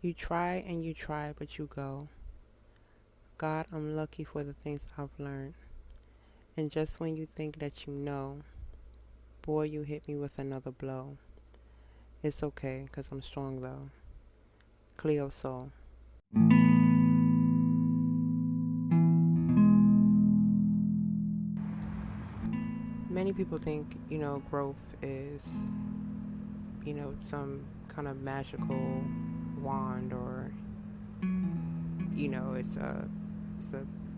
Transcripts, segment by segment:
You try and you try, but you go. God, I'm lucky for the things I've learned. And just when you think that you know, boy, you hit me with another blow. It's okay, 'cause I'm strong though. Cleo Soul. Many people think, growth is, some kind of magical wand, or, it's a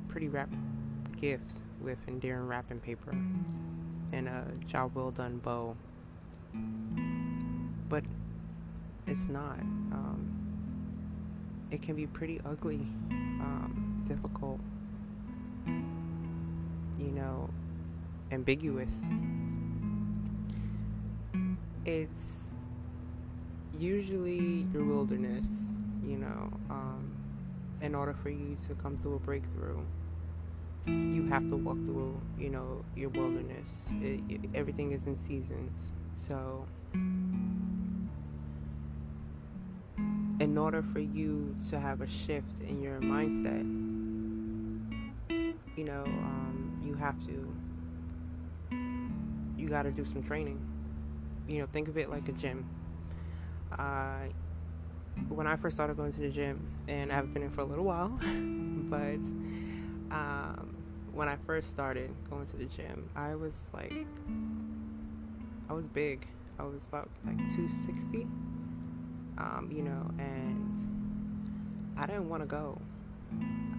pretty wrapped gift with endearing wrapping paper and a job well done bow. But it's not. It can be pretty ugly, difficult, ambiguous. It's usually your wilderness, in order for you to come through a breakthrough. You have to walk through, your wilderness. Everything is in seasons. So, in order for you to have a shift in your mindset, you have to, you got to do some training. Think of it like a gym. When I first started going to the gym, and I've been in for a little while, but when I first started going to the gym, I was big. I was about like 260, and I didn't want to go.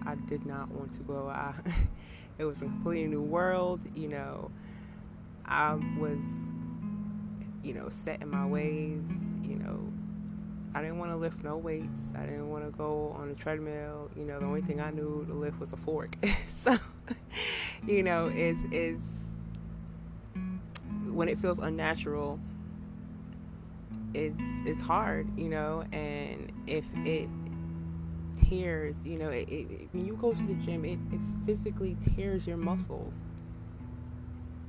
I did not want to go. It was a completely new world, I was, set in my ways, I didn't want to lift no weights. I didn't want to go on a treadmill. The only thing I knew to lift was a fork. So, it's when it feels unnatural, it's hard, and if it tears, when you go to the gym, it physically tears your muscles,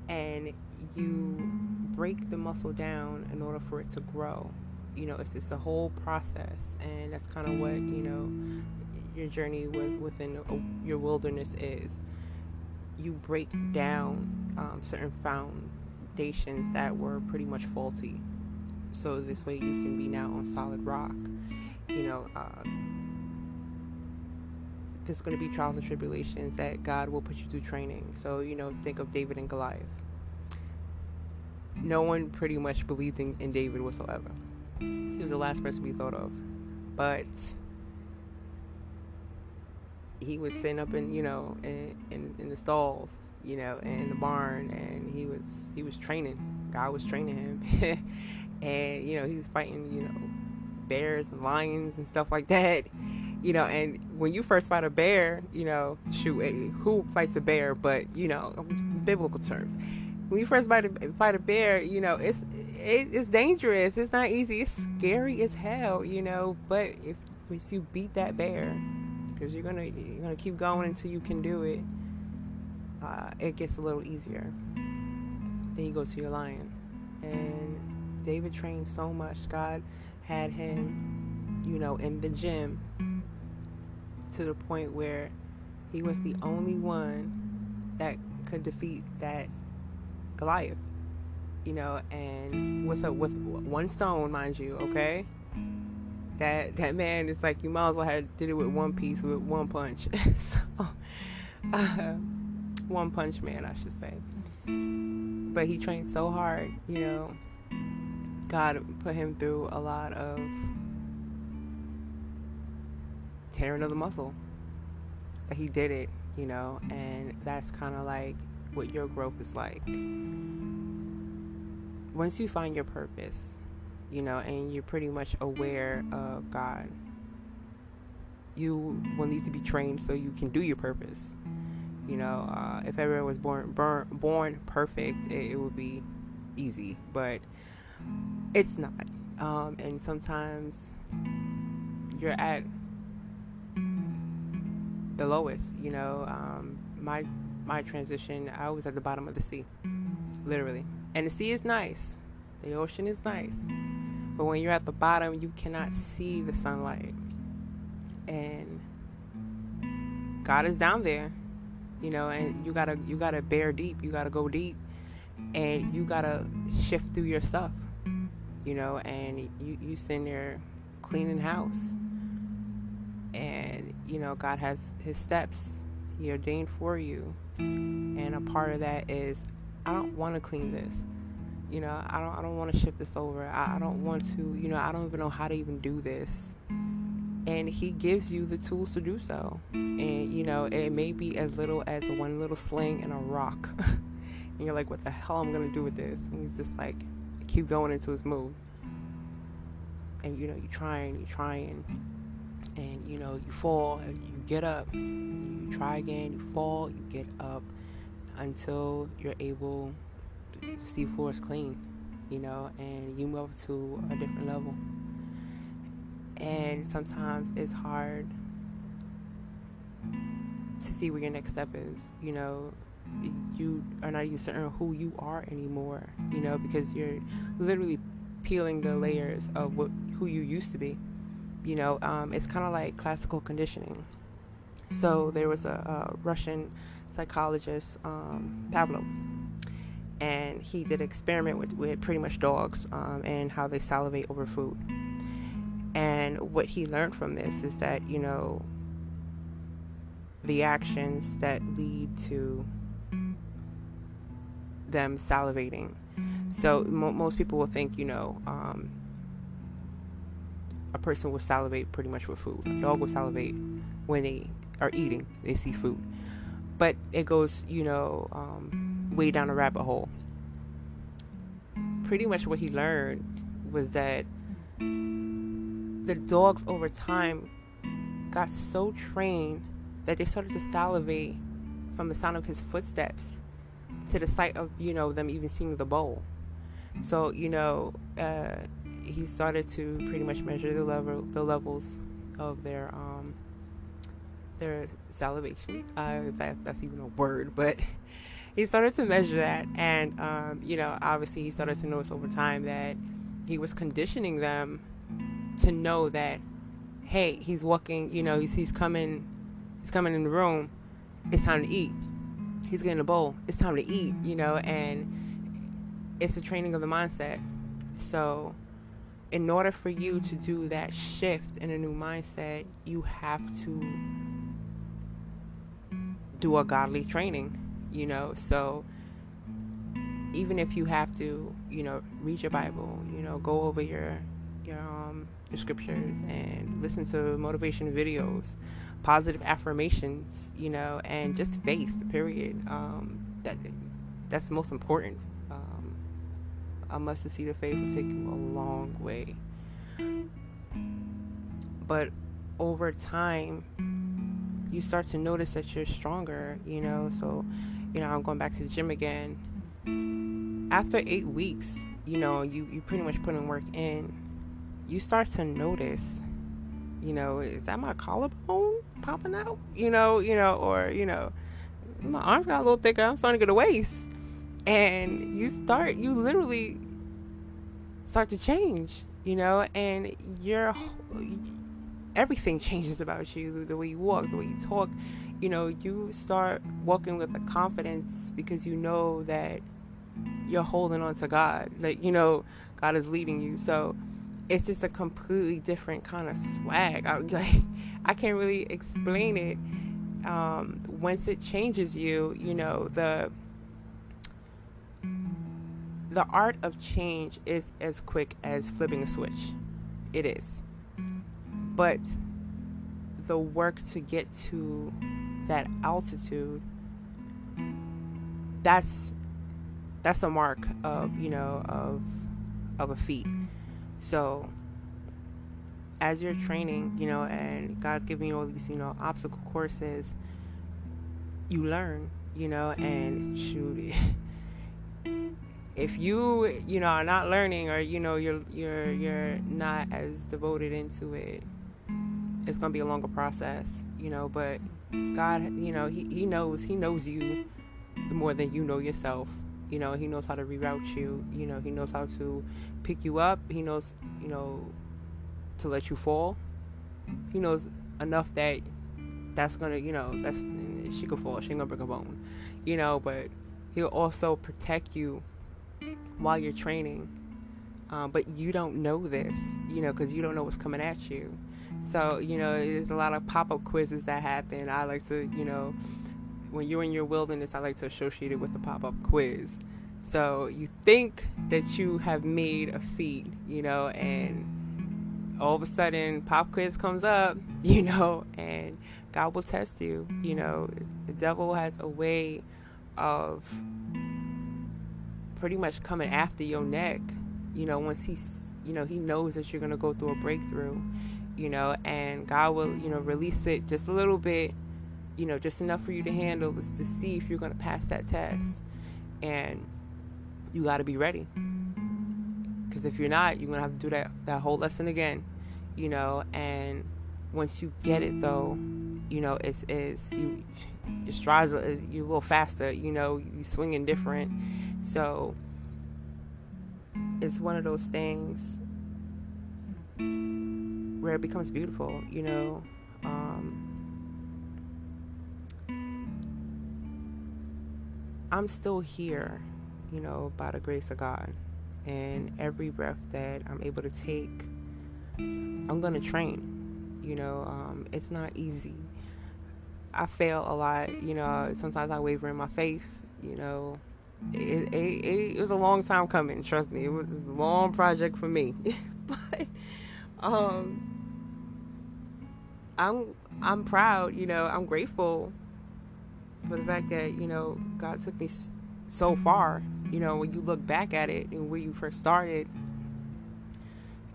and you break the muscle down in order for it to grow. It's a whole process, and that's kind of what your journey within your wilderness is. You break down certain foundations that were pretty much faulty, so this way you can be now on solid rock. There's going to be trials and tribulations that God will put you through training. So think of David and Goliath. No one pretty much believed in David whatsoever. He was the last person we thought of. But he was sitting up in the stalls, in the barn, and he was training. God was training him. And he was fighting bears and lions and stuff like that. And when you first fight a bear, who fights a bear? But biblical terms. When you first fight a bear, it's dangerous. It's not easy. It's scary as hell, But if once you beat that bear, because you're gonna keep going until you can do it, it gets a little easier. Then you go to your lion, and David trained so much. God had him, in the gym, to the point where he was the only one that could defeat that Goliath, and with one stone, mind you, okay. That man is like, you might as well have did it with one piece, with one punch. So, one punch man, I should say. But he trained so hard, God put him through a lot of tearing of the muscle. But he did it, and that's kind of like what your growth is like. Once you find your purpose, and you're pretty much aware of God, you will need to be trained so you can do your purpose. If everyone was born perfect, it would be easy, but it's not. And sometimes you're at the lowest. My transition, I was at the bottom of the sea, literally. And the sea is nice, the ocean is nice, But when you're at the bottom, you cannot see the sunlight. And God is down there, and you gotta bear deep. You gotta go deep, and you gotta shift through your stuff, and you sitting there cleaning house, and God has His steps He ordained for you, and a part of that is, I don't want to clean this. I don't want to shift this over. I don't want to. I don't even know how to even do this. And He gives you the tools to do so. And it may be as little as one little sling and a rock. And you're like, what the hell am I gonna do with this? And He's just like, keep going into His move. And you're trying, and you fall, and you get up, and you try again, you fall, you get up, until you're able to see floors clean, and you move to a different level. And sometimes it's hard to see where your next step is. You are not even certain who you are anymore, because you're literally peeling the layers of who you used to be. It's kind of like classical conditioning. So there was a Russian psychologist, Pavlov, and he did an experiment with pretty much dogs, and how they salivate over food. And what he learned from this is that, the actions that lead to them salivating. So most people will think, a person will salivate pretty much with food. A dog will salivate when they are eating, they see food. But it goes, way down a rabbit hole. Pretty much what he learned was that the dogs over time got so trained that they started to salivate from the sound of his footsteps to the sight of, them even seeing the bowl. So, he started to pretty much measure the levels of their salivation. That's even a word, but he started to measure that. And, obviously he started to notice over time that he was conditioning them to know that, hey, he's walking, he's coming in the room, it's time to eat. He's getting a bowl, it's time to eat, and it's a training of the mindset. So in order for you to do that shift in a new mindset, you have to do a godly training, so even if you have to, read your Bible, go over your scriptures and listen to motivation videos, positive affirmations, and just faith, period. That's most important. A mustard seed of faith will take you a long way. But over time, you start to notice that you're stronger, so, I'm going back to the gym again. After 8 weeks, you pretty much putting work in, you start to notice, is that my collarbone popping out? Or, my arms got a little thicker, I'm starting to get a waist. And you literally start to change, and everything changes about you. The way you walk, the way you talk, you start walking with a confidence because you know that you're holding on to God. Like, God is leading you. So it's just a completely different kind of swag. I can't really explain it. Once it changes you, the art of change is as quick as flipping a switch. It is. But the work to get to that altitude, that's a mark of, of a feat. So as you're training, and God's giving you all these, obstacle courses, you learn, and shoot, if you are not learning, or you're not as devoted into it, it's gonna be a longer process, but God, he knows you more than you know yourself, He knows how to reroute you. He knows how to pick you up. He knows, to let you fall. He knows enough that that's gonna, that's she could fall. She ain't gonna break a bone, But he'll also protect you while you're training. But you don't know this, because you don't know what's coming at you. So, there's a lot of pop-up quizzes that happen. I like to, when you're in your wilderness, I like to associate it with the pop-up quiz. So you think that you have made a feat, and all of a sudden pop quiz comes up, and God will test you. The devil has a way of pretty much coming after your neck, once he knows that you're going to go through a breakthrough, and God will, release it just a little bit, just enough for you to handle to see if you're going to pass that test. And you got to be ready, because if you're not, you're going to have to do that whole lesson again, and once you get it though, it's you, your strides, you're a little faster, you swinging different. So it's one of those things where it becomes beautiful, I'm still here, by the grace of God. And every breath that I'm able to take, I'm going to train. It's not easy. I fail a lot. Sometimes I waver in my faith. It was a long time coming. Trust me, it was a long project for me. But I'm proud. I'm grateful for the fact that God took me so far. When you look back at it and where you first started,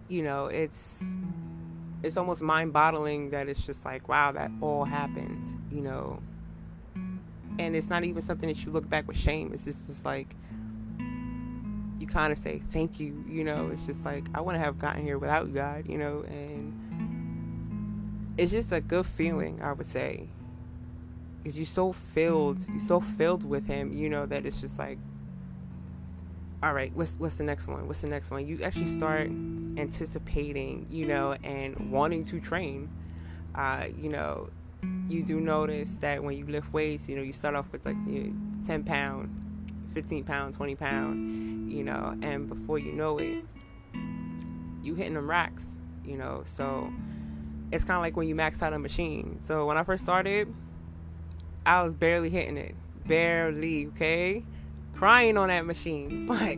it's almost mind-boggling that it's just like, wow, that all happened, and it's not even something that you look back with shame. It's just like you kind of say thank you. It's just like, I wouldn't have gotten here without God, and it's just a good feeling, I would say, because you're so filled with Him, that it's just like, all right, what's the next one? What's the next one? You actually start anticipating, and wanting to train. You do notice that when you lift weights, you start off with like 10 pound, 15 pound, 20 pound, and before you know it, you hitting them racks, so it's kind of like when you max out a machine. So when I first started, I was barely hitting it, okay? Crying on that machine. But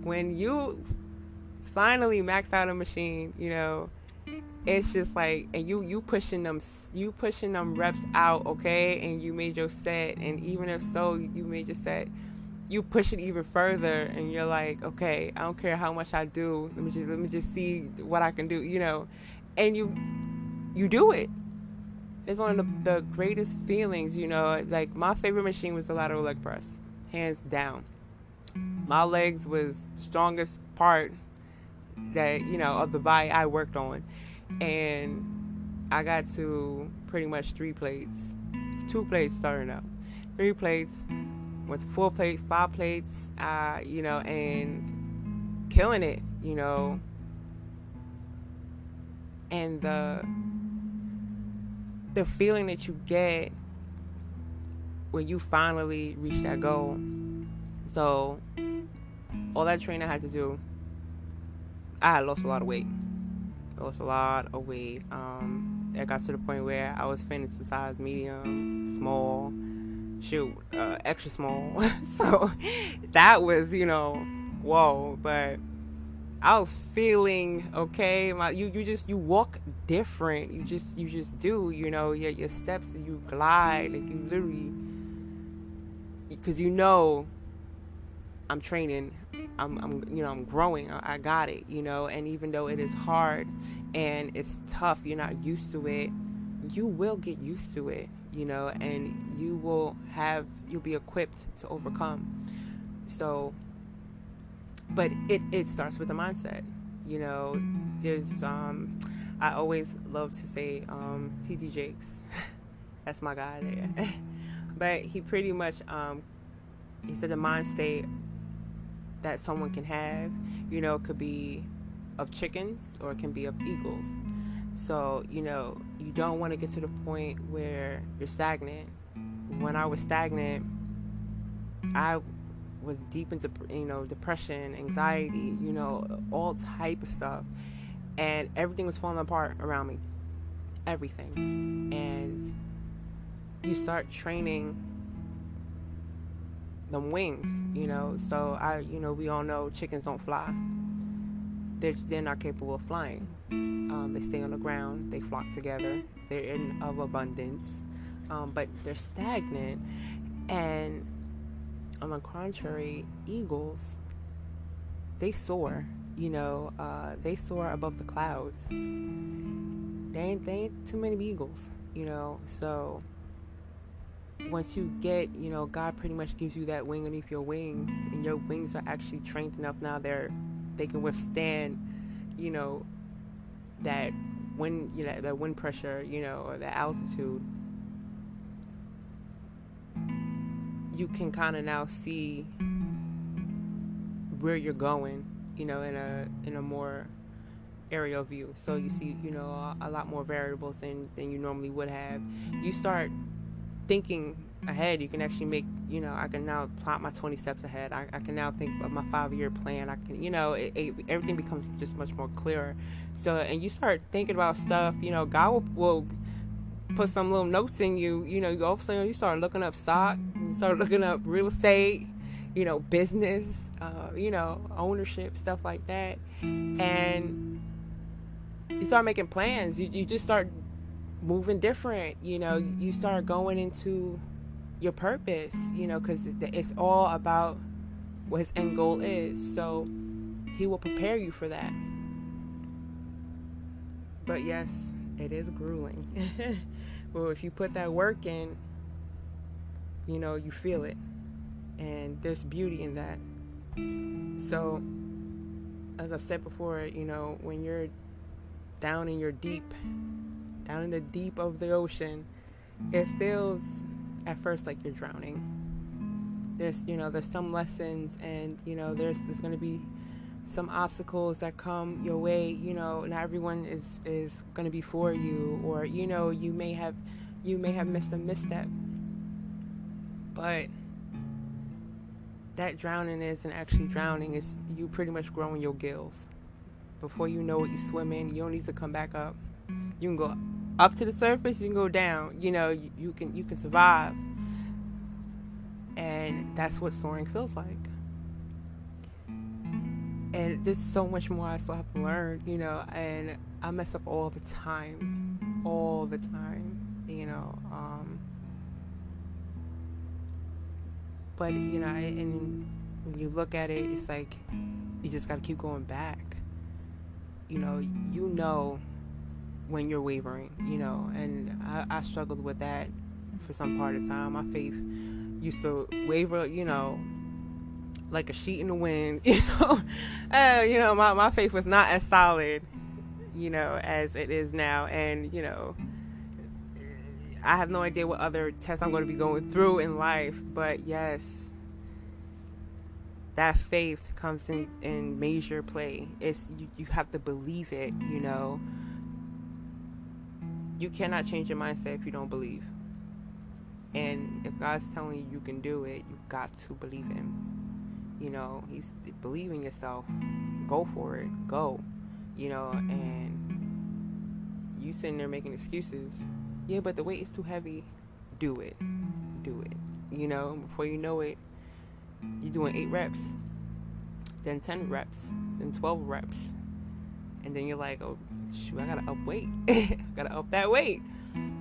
when you finally max out a machine, it's just like, and you pushing them reps out, okay? And you made your set, and even if so, you made your set, you push it even further, and you're like, okay, I don't care how much I do. Let me just see what I can do, and you do it. It's one of the greatest feelings, Like, my favorite machine was the lateral leg press, hands down. My legs was the strongest part that of the body I worked on, and I got to pretty much 3 plates, 2 plates starting up, 3 plates, went to 4 plates, 5 plates, and killing it, and the feeling that you get when you finally reach that goal. So all that training I had to do, I had lost a lot of weight. It got to the point where I was fitting to size medium, small, extra small. So that was, whoa. But I was feeling okay. You walk different. You just do. Your steps. You glide. Like, you literally, because I'm training. I'm growing. I got it. And even though it is hard and it's tough, you're not used to it. You will get used to it. And you'll be equipped to overcome. So. But it starts with the mindset. There's I always love to say T.D. Jakes. That's my guy there. But he pretty much he said the mind state that someone can have, could be of chickens or it can be of eagles. So, you don't want to get to the point where you're stagnant. When I was stagnant, I was deep into, depression, anxiety, all type of stuff. And everything was falling apart around me. Everything. And you start training them wings, So we all know chickens don't fly. They're not capable of flying. They stay on the ground. They flock together. They're in of abundance, but they're stagnant. And on the contrary, eagles, they soar. They soar above the clouds. They ain't too many eagles. So once you get, God pretty much gives you that wing underneath your wings, and your wings are actually trained enough now they can withstand, that wind, that wind pressure, or the altitude. You can kind of now see where you're going, in a more aerial view. So you see, a lot more variables than you normally would have. You start thinking ahead. You can actually make, I can now plot my 20 steps ahead. I can now think of my 5-year plan. I can, everything becomes just much more clearer. So, and you start thinking about stuff, God will put some little notes in you, you all of a sudden you start looking up stock, you start looking up real estate, business, ownership, stuff like that. And you start making plans. You just start moving different, you start going into your purpose, because it's all about what his end goal is. So he will prepare you for that. But yes, it is grueling. Well, if you put that work in, you feel it. And there's beauty in that. So, as I said before, when you're down in the deep of the ocean, it feels at first like you're drowning. There's some lessons, and, there's going to be some obstacles that come your way. Not everyone is going to be for you, or, you may have missed a misstep. But that drowning isn't actually drowning. It's you pretty much growing your gills. Before you know it, you swim in. You don't need to come back up. You can go up to the surface. You can go down. You can survive. And that's what soaring feels like. And there's so much more I still have to learn, and I mess up all the time. But, and when you look at it, it's like, you just got to keep going back. When you're wavering, and I struggled with that for some part of time. My faith used to waver, like a sheet in the wind, my faith was not as solid, as it is now. And, I have no idea what other tests I'm going to be going through in life, but yes, that faith comes in major play. It's, you have to believe it, You cannot change your mindset if you don't believe. And if God's telling you you can do it, you've got to believe Him. He's believe in yourself. Go for it. Go. And you sitting there making excuses. Yeah, but the weight is too heavy. Do it. Before you know it, you're doing 8 reps, then 10 reps, then 12 reps. And then you're like, oh, shoot, I gotta up weight. I gotta up that weight.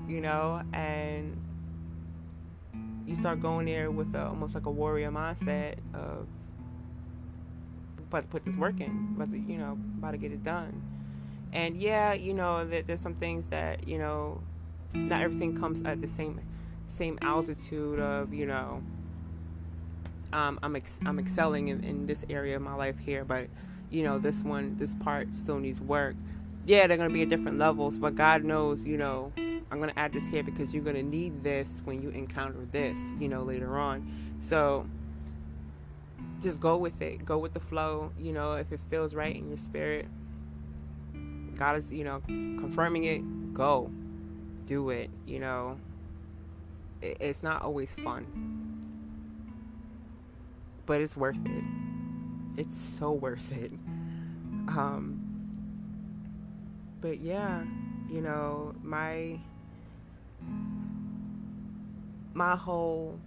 And you start going there with almost like a warrior mindset of, about to put this work in, about to get it done. And yeah, that there's some things that, not everything comes at the same altitude of, I'm excelling in this area of my life here, but this part still needs work. Yeah, they're going to be at different levels, but God knows, I'm going to add this here because you're going to need this when you encounter this, later on. So just go with it. Go with the flow. You know, if it feels right in your spirit, God is, you know, confirming it. Go. Do it. You know, it's not always fun, but it's worth it. It's so worth it. Um, but yeah, you know, my whole,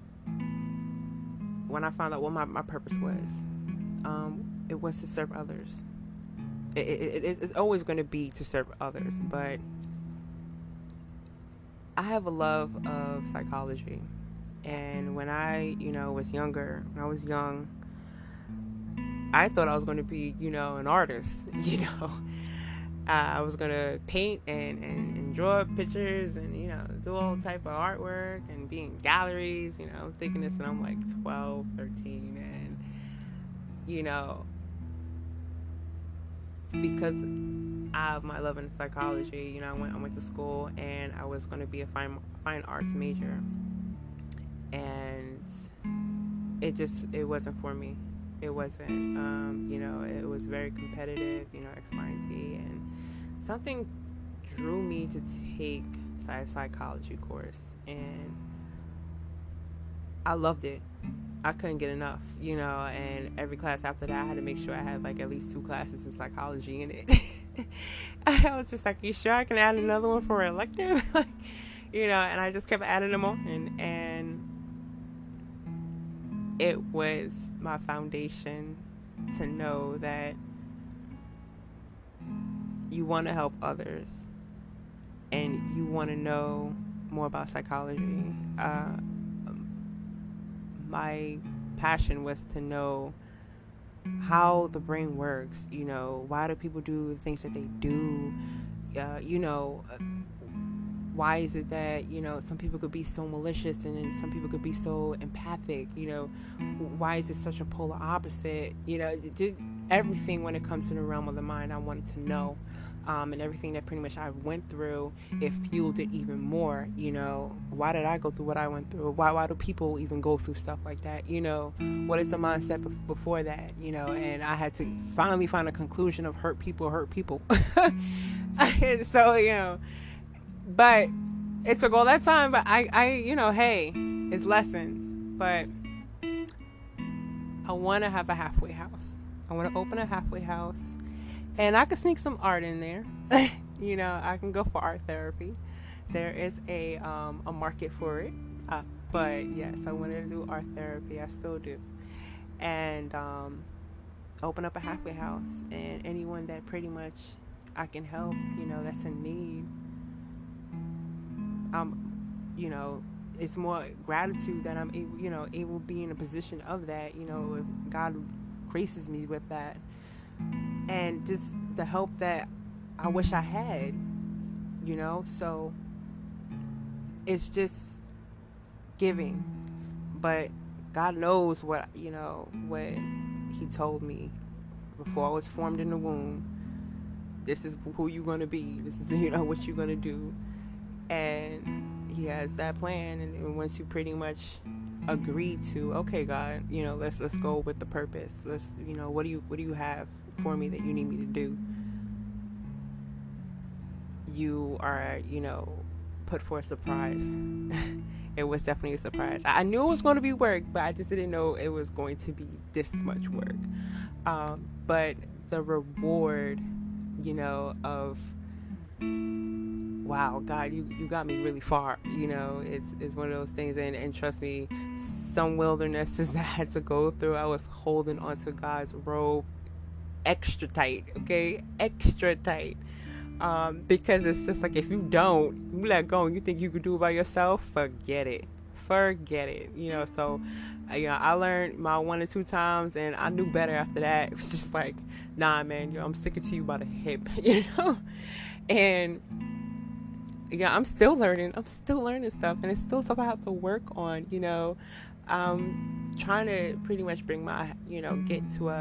when I found out what my purpose was, it was to serve others. It's always going to be to serve others, but I have a love of psychology. And when I, you know, was younger, when I was young, I thought I was going to be, you know, an artist, you know. I was going to paint and draw pictures and, you know, do all type of artwork and be in galleries, you know. I'm thinking this and I'm like 12, 13, and, you know, because of my love in psychology, you know, I went to school and I was going to be a fine arts major. And it wasn't for me. It wasn't, you know, it was very competitive, you know, X, Y, and Z. And something drew me to take a psychology course. And I loved it. I couldn't get enough, you know, and every class after that, I had to make sure I had like at least 2 classes in psychology in it. I was just like, you sure I can add another one for an elective? Like, you know, and I just kept adding them on, and it was my foundation to know that you want to help others and you want to know more about psychology. My passion was to know how the brain works. You know, why do people do the things that they do? You know, why is it that, you know, some people could be so malicious and then some people could be so empathic? You know, why is it such a polar opposite? You know, just everything when it comes to the realm of the mind, I wanted to know. And everything that pretty much I went through, it fueled it even more. You know, why did I go through what I went through? Why do people even go through stuff like that? You know, what is the mindset before that? You know, and I had to finally find a conclusion of hurt people. So, you know, but it took all that time. But I, you know, hey, it's lessons. But I want to have a halfway house. I want to open a halfway house. And I could sneak some art in there. You know, I can go for art therapy. There is a market for it. But yes, I wanted to do art therapy. I still do. And open up a halfway house. And anyone that pretty much I can help, you know, that's in need. You know, it's more gratitude that I'm able, you know, able to be in a position of that. You know, if God graces me with that. And just the help that I wish I had, you know. So it's just giving. But God knows what, you know, what He told me before I was formed in the womb. This is who you're going to be. This is, you know, what you're going to do. And He has that plan. And once you pretty much agree to, okay, God, you know, let's go with the purpose. Let's, you know, what do you have for me that you need me to do? You are, you know, put for a surprise. It was definitely a surprise. I knew it was going to be work, but I just didn't know it was going to be this much work. But the reward, you know, of wow, God, you got me really far. You know, it's one of those things. And trust me, some wildernesses that I had to go through, I was holding onto God's robe extra tight, okay? Extra tight. Because it's just like, if you don't, you let go and you think you could do it by yourself, forget it. You know, so, you know, I learned my 1 or 2 times and I knew better after that. It was just like, nah, man, yo, I'm sticking to you by the hip, you know? And yeah, I'm still learning stuff, and it's still stuff I have to work on, you know. Trying to pretty much bring my, you know, get to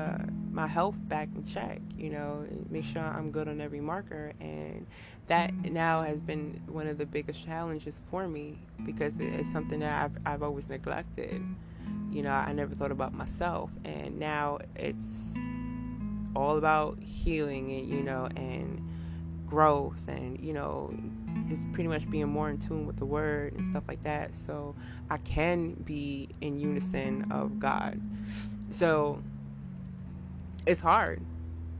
my health back in check, you know, make sure I'm good on every marker. And that now has been one of the biggest challenges for me, because it's something that I've always neglected, I never thought about myself, and now it's all about healing and and growth, and just pretty much being more in tune with the word and stuff like that, so I can be in unison of God. So it's hard.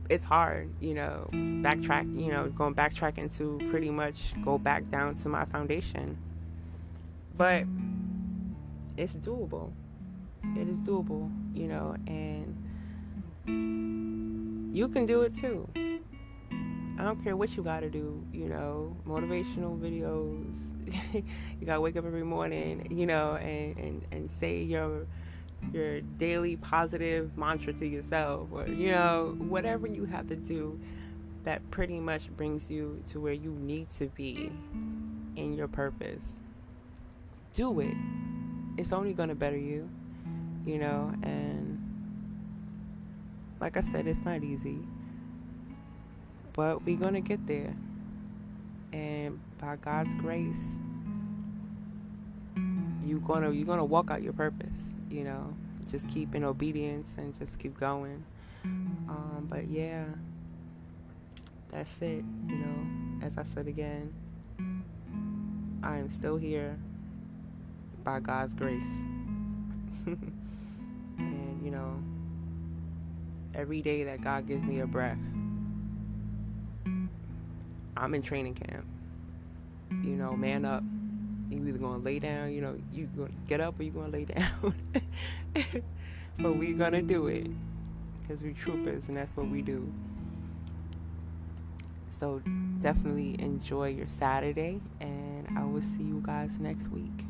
It's hard, backtracking to pretty much go back down to my foundation. But it's doable. It is doable, and you can do it too. I don't care what you gotta do, motivational videos. You gotta wake up every morning, and say your daily positive mantra to yourself, or whatever you have to do that pretty much brings you to where you need to be in your purpose. Do it. It's only gonna better you, and like I said, it's not easy, but we're gonna get there, and by God's grace, you're gonna walk out your purpose. Just keep in obedience and just keep going. But yeah, that's it. As I said again, I am still here by God's grace. And every day that God gives me a breath, I'm in training camp. Man up. You either gonna lay down, you gonna get up, or you gonna lay down. But we're gonna do it because we're troopers, and that's what we do. So definitely enjoy your Saturday, and I will see you guys next week.